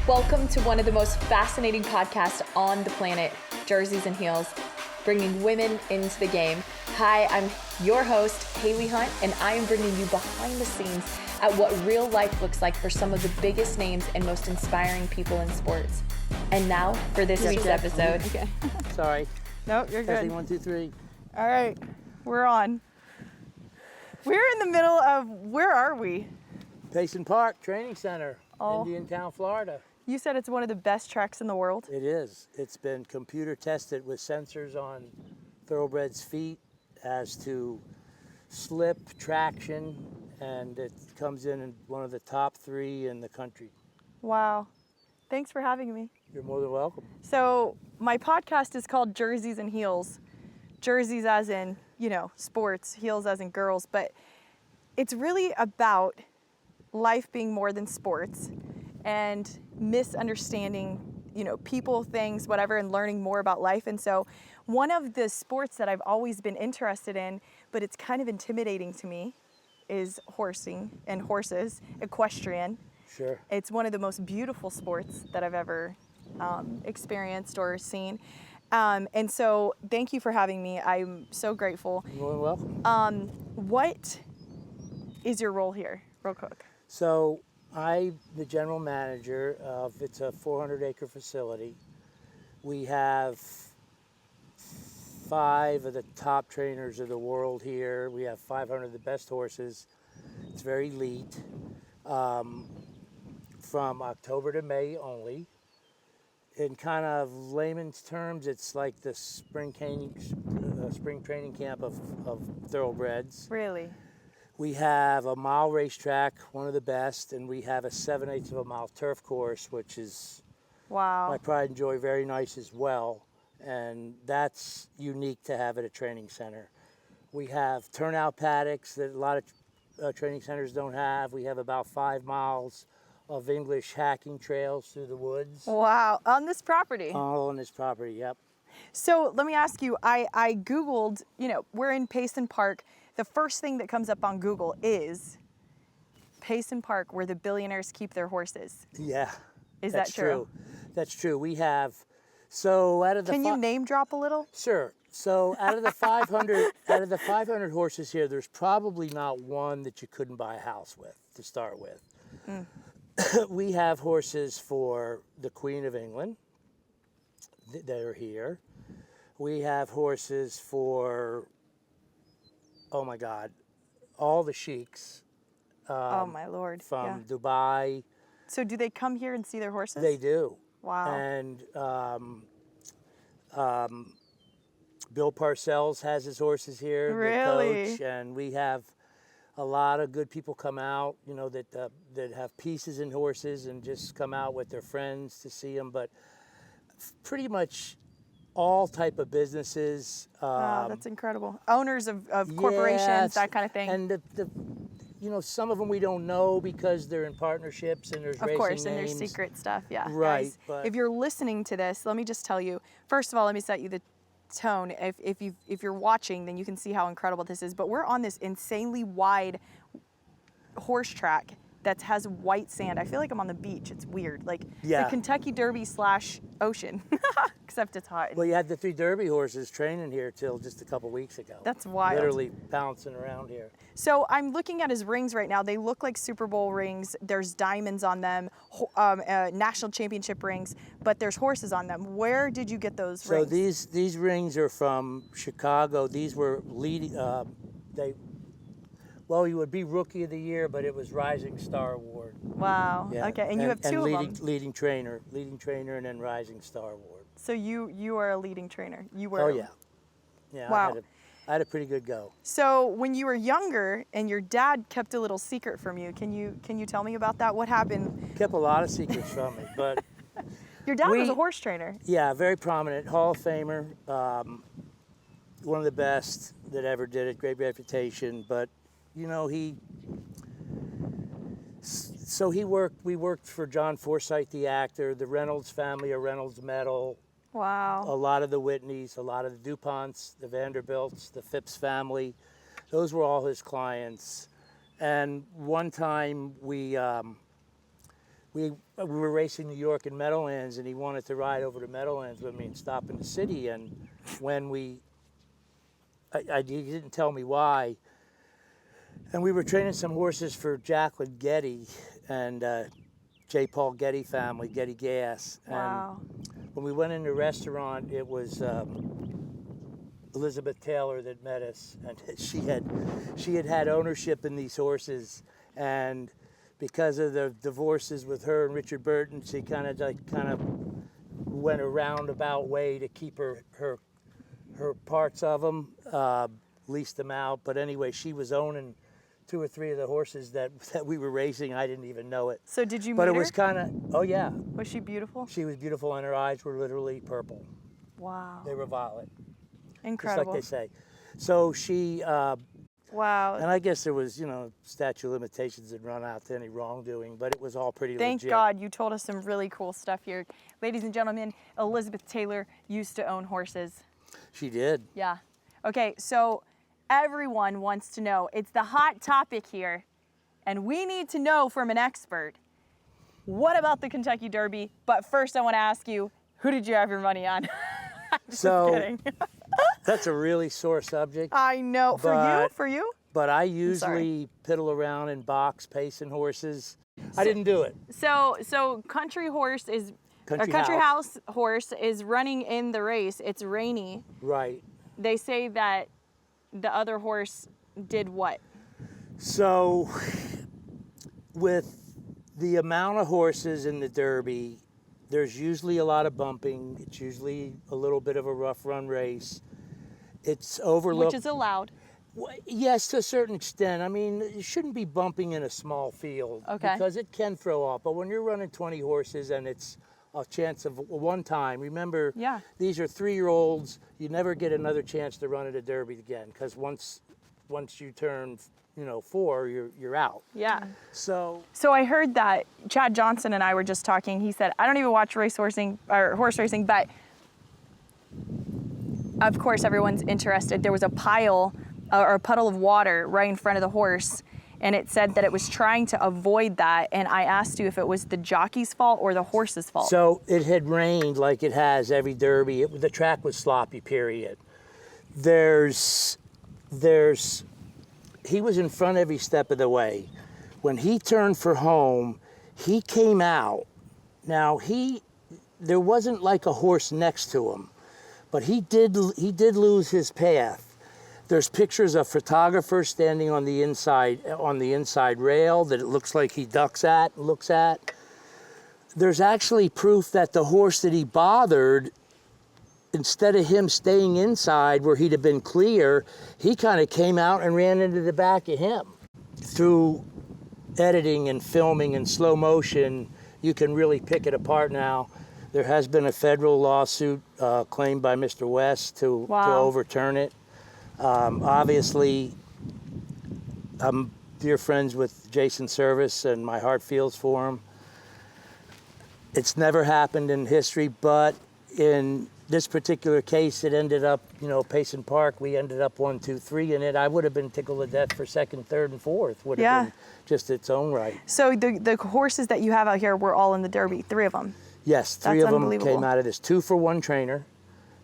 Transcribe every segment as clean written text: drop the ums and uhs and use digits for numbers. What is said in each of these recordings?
Welcome to one of the most fascinating podcasts on the planet, Jerseys and Heels, bringing women into the game. Hi, I'm your host, Haley Hunt, and I am bringing you behind the scenes at what real life looks like for some of the biggest names and most inspiring people in sports. And now for this week's episode. Okay. Sorry. No, you're good. Testing 1, 2, 3. All right, we're on. We're in the middle of, where are we? Payson Park Training Center, Oh. Indiantown, Florida. You said it's one of the best tracks in the world. It is. It's been computer tested with sensors on thoroughbreds' feet as to slip, traction, and it comes in one of the top 3 in the country. Wow. Thanks for having me. You're more than welcome. So my podcast is called Jerseys and Heels. Jerseys as in, sports, heels as in girls, but it's really about life being more than sports and misunderstanding, people, things, whatever, and learning more about life. And so one of the sports that I've always been interested in, but it's kind of intimidating to me, is horsing and horses, equestrian. Sure. It's one of the most beautiful sports that I've ever experienced or seen. And so thank you for having me. I'm so grateful. You're more than welcome. What is your role here, real quick? So I'm the general manager of, it's a 400-acre facility. We have 5 of the top trainers of the world here. We have 500 of the best horses. It's very elite. From October to May only. In kind of layman's terms, it's like the spring training camp of thoroughbreds. Really? We have a mile racetrack, one of the best, and we have a 7/8 of a mile turf course, which is Wow. my pride and joy, very nice as well. And that's unique to have at a training center. We have turnout paddocks that a lot of training centers don't have. We have about 5 miles of English hacking trails through the woods. Wow. On this property? All on this property, yep. So let me ask you, I Googled, we're in Payson Park. The first thing that comes up on Google is Payson Park, where the billionaires keep their horses. Yeah. Is that's that true? That's true. We have, so out of the Can you name drop a little? Sure. So out of the 500 horses here, there's probably not one that you couldn't buy a house with to start with. Mm. We have horses for the Queen of England that are here. We have horses for, oh my God, all the sheiks. Oh my Lord. From Dubai. So do they come here and see their horses? They do. Wow. And Bill Parcells has his horses here, Really? the coach, and we have a lot of good people come out, that have pieces in horses and just come out with their friends to see them. But pretty much all type of businesses. Wow, that's incredible. Owners of corporations, that kind of thing. And some of them we don't know because they're in partnerships and there's racing names. Of course, and there's secret stuff, yeah. Right. Guys, but if you're listening to this, let me just tell you, first of all, let me set you the tone. If you're watching, then you can see how incredible this is. But we're on this insanely wide horse track that has white sand. I feel like I'm on the beach. It's weird. Like the Kentucky Derby / ocean, except it's hot. Well, you had the 3 Derby horses training here till just a couple weeks ago. That's wild. Literally bouncing around here. So I'm looking at his rings right now. They look like Super Bowl rings. There's diamonds on them, national championship rings, but there's horses on them. Where did you get those rings? So these rings are from Chicago. These were leading. You would be Rookie of the Year, but it was Rising Star Award. Wow. Yeah. Okay, and you have 2 of them. Leading trainer, and then Rising Star Award. So you are a leading trainer. You were. Oh yeah. Yeah. Wow. I had a pretty good go. So when you were younger and your dad kept a little secret from you, can you tell me about that? What happened? Kept a lot of secrets from me, but your dad was a horse trainer. Yeah, very prominent, Hall of Famer, one of the best that ever did it. Great reputation, but we worked for John Forsythe, the actor, the Reynolds family, a Reynolds Medal. Wow. A lot of the Whitneys, a lot of the DuPonts, the Vanderbilts, the Phipps family. Those were all his clients. And one time we we were racing New York in Meadowlands, and he wanted to ride over to Meadowlands with me and stop in the city. And when he didn't tell me why. And we were training some horses for Jacqueline Getty and J. Paul Getty family, Getty Gas. Wow. And when we went in the restaurant, it was Elizabeth Taylor that met us, and she had ownership in these horses, and because of the divorces with her and Richard Burton, she kind of went a roundabout way to keep her parts of them, leased them out. But anyway, she was owning 2 or 3 of the horses that we were racing. I didn't even know it. So did you meet But her? it was kind of, oh yeah. Was she beautiful? She was beautiful, and her eyes were literally purple. Wow. They were violet. Incredible. Just like they say. So she, Wow. and I guess there was, statute of limitations had run out to any wrongdoing, but it was all pretty Thank legit. God you told us some really cool stuff here. Ladies and gentlemen, Elizabeth Taylor used to own horses. She did. Yeah. Okay, so everyone wants to know. It's the hot topic here, and we need to know from an expert. What about the Kentucky Derby? But first I want to ask you, who did you have your money on? Just kidding. That's a really sore subject. I know. For you? But I usually piddle around and box Payson horses. I didn't do it. So country horse is country house horse is running in the race. It's rainy. Right. They say that the other horse did what? So with the amount of horses in the Derby, there's usually a lot of bumping. It's usually a little bit of a rough run race. It's overlooked. Which is allowed. Yes, to a certain extent. I mean, you shouldn't be bumping in a small field. Okay. Because it can throw off. But when you're running 20 horses and it's a chance of one time, remember, these are 3-year-olds. You never get another chance to run at a Derby again, because once you turn 4, you're out. Yeah. So I heard that Chad Johnson and I were just talking. He said, I don't even watch horse racing, but of course everyone's interested. There was a pile or a puddle of water right in front of the horse, and it said that it was trying to avoid that. And I asked you if it was the jockey's fault or the horse's fault. So it had rained like it has every Derby. The track was sloppy, period. He was in front every step of the way. When he turned for home, he came out. Now there wasn't like a horse next to him, but he did lose his path. There's pictures of photographers standing on the inside rail that it looks like he looks at. There's actually proof that the horse that he bothered, instead of him staying inside where he'd have been clear, he kind of came out and ran into the back of him. Through editing and filming and slow motion, you can really pick it apart now. There has been a federal lawsuit claimed by Mr. West to overturn it. Obviously, I'm dear friends with Jason Service, and my heart feels for him. It's never happened in history, but in this particular case, it ended up, Payson Park, we ended up 1, 2, 3 in it. I would have been tickled to death for 2nd, 3rd, and 4th. Would have been just its own right. So the horses that you have out here were all in the Derby, 3 of them? Yes, 3 of them came out of this. 2 for one trainer,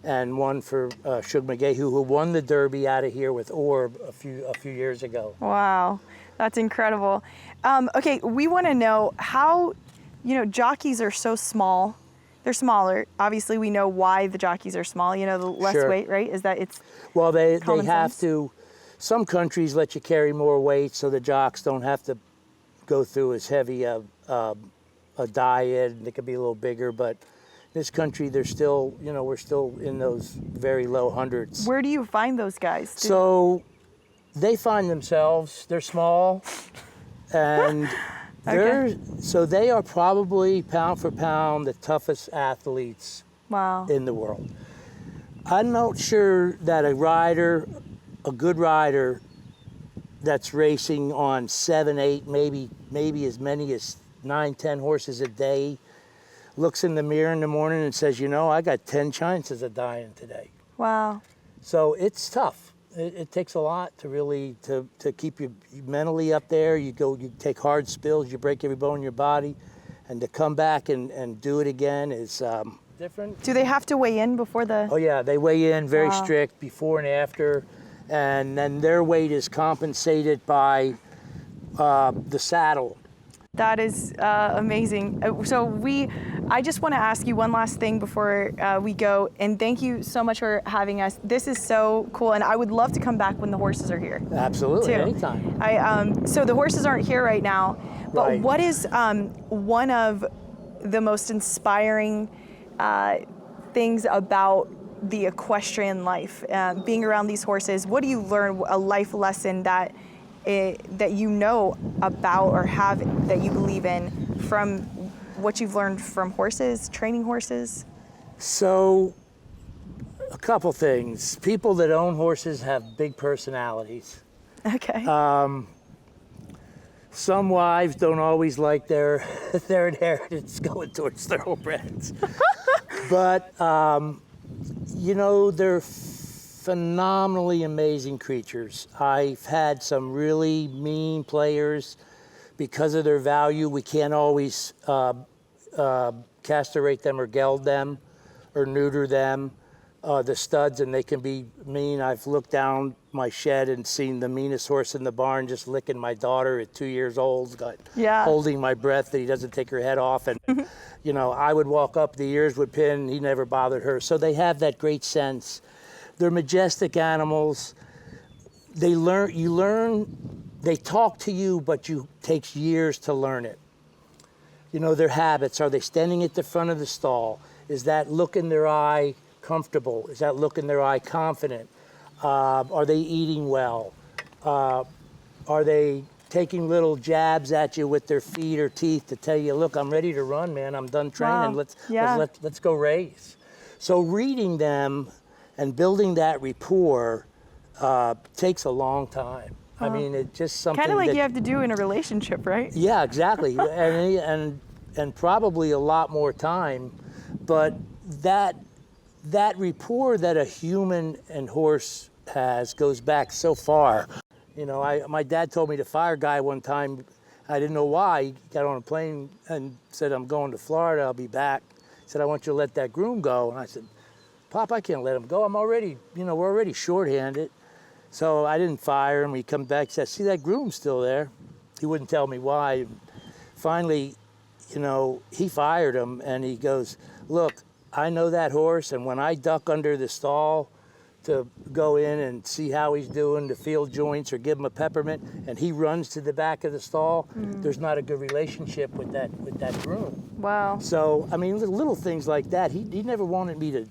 and 1 for Shug McGahee, who won the Derby out of here with Orb a few years ago. Wow, that's incredible. Okay, we want to know how, jockeys are so small. They're smaller. Obviously, we know why the jockeys are small. The less weight, right? Is that it's well, they have sense? to. Some countries let you carry more weight, so the jocks don't have to go through as heavy a diet, and they can be a little bigger. But this country, they're still, we're still in those very low hundreds. Where do you find those guys? So they find themselves. They're small, and. So they are probably pound for pound the toughest athletes in the world. I'm not sure that a good rider that's racing on 7, 8, maybe as many as 9, 10 horses a day looks in the mirror in the morning and says, I got 10 chances of dying today. Wow. So it's tough. It takes a lot to really to keep you mentally up there. You take hard spills, you break every bone in your body, And to come back and do it again is different. Do they have to weigh in before the? Oh yeah, they weigh in very Wow. strict before and after, and then their weight is compensated by the saddle. That is amazing. I just want to ask you one last thing before we go, and thank you so much for having us. This is so cool, and I would love to come back when the horses are here. Absolutely, too. anytime. So the horses aren't here right now, but Right. what is one of the most inspiring things about the equestrian life, being around these horses? What do you learn, a life lesson that you know about or have that you believe in from what you've learned from horses, training horses? So, a couple things. People that own horses have big personalities. Okay. Some wives don't always like their inheritance going towards thoroughbreds. But, they're phenomenally amazing creatures. I've had some really mean players because of their value. We can't always castrate them or geld them or neuter them, the studs, and they can be mean. I've looked down my shed and seen the meanest horse in the barn just licking my daughter at 2 years old, holding my breath that he doesn't take her head off. And, I would walk up, the ears would pin, he never bothered her. So they have that great sense. They're majestic animals. They talk to you, but it takes years to learn it. Their habits. Are they standing at the front of the stall? Is that look in their eye comfortable? Is that look in their eye confident? Are they eating well? Are they taking little jabs at you with their feet or teeth to tell you, look, I'm ready to run, man. I'm done training. Wow. Let's go race. So reading them and building that rapport takes a long time. I mean, it's just something Kind of like you have to do in a relationship, right? Yeah, exactly. and probably a lot more time. But that rapport that a human and horse has goes back so far. My dad told me to fire a guy one time. I didn't know why. He got on a plane and said, I'm going to Florida, I'll be back. He said, I want you to let that groom go. And I said, Pop, I can't let him go. we're already shorthanded. So I didn't fire him. He come back, said, see, that groom's still there. He wouldn't tell me why. Finally, he fired him, and he goes, look, I know that horse, and when I duck under the stall to go in and see how he's doing, to feel joints or give him a peppermint, and he runs to the back of the stall, there's not a good relationship with that groom. Wow. So, I mean, little things like that. He never wanted me to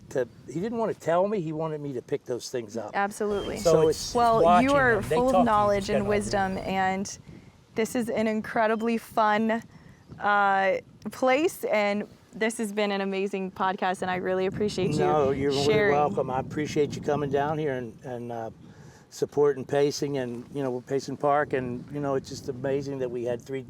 he didn't want to tell me, he wanted me to pick those things up. Absolutely. So it's Well, watching you are them. They full talk of to you, knowledge and Ken, wisdom, and this is an incredibly fun place, and this has been an amazing podcast, and I really appreciate you No, you're really sharing. welcome. I appreciate you coming down here and supporting Pacing and Payson Park, and it's just amazing that we had three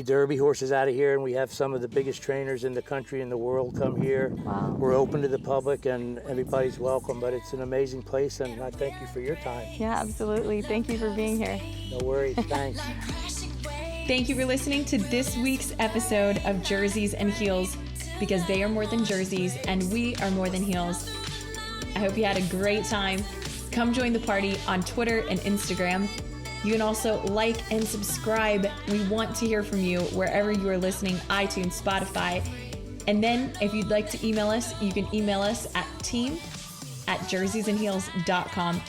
Derby horses out of here, and we have some of the biggest trainers in the country and the world come here. Wow. We're open to the public, and everybody's welcome. But it's an amazing place, and I thank you for your time. Yeah, absolutely. Thank you for being here. No worries. Thanks. Thank you for listening to this week's episode of Jerseys and Heels, because they are more than jerseys and we are more than heels. I hope you had a great time. Come join the party on Twitter and Instagram. You can also like and subscribe. We want to hear from you wherever you are listening, iTunes, Spotify. And then if you'd like to email us, you can email us at team@jerseysandheels.com.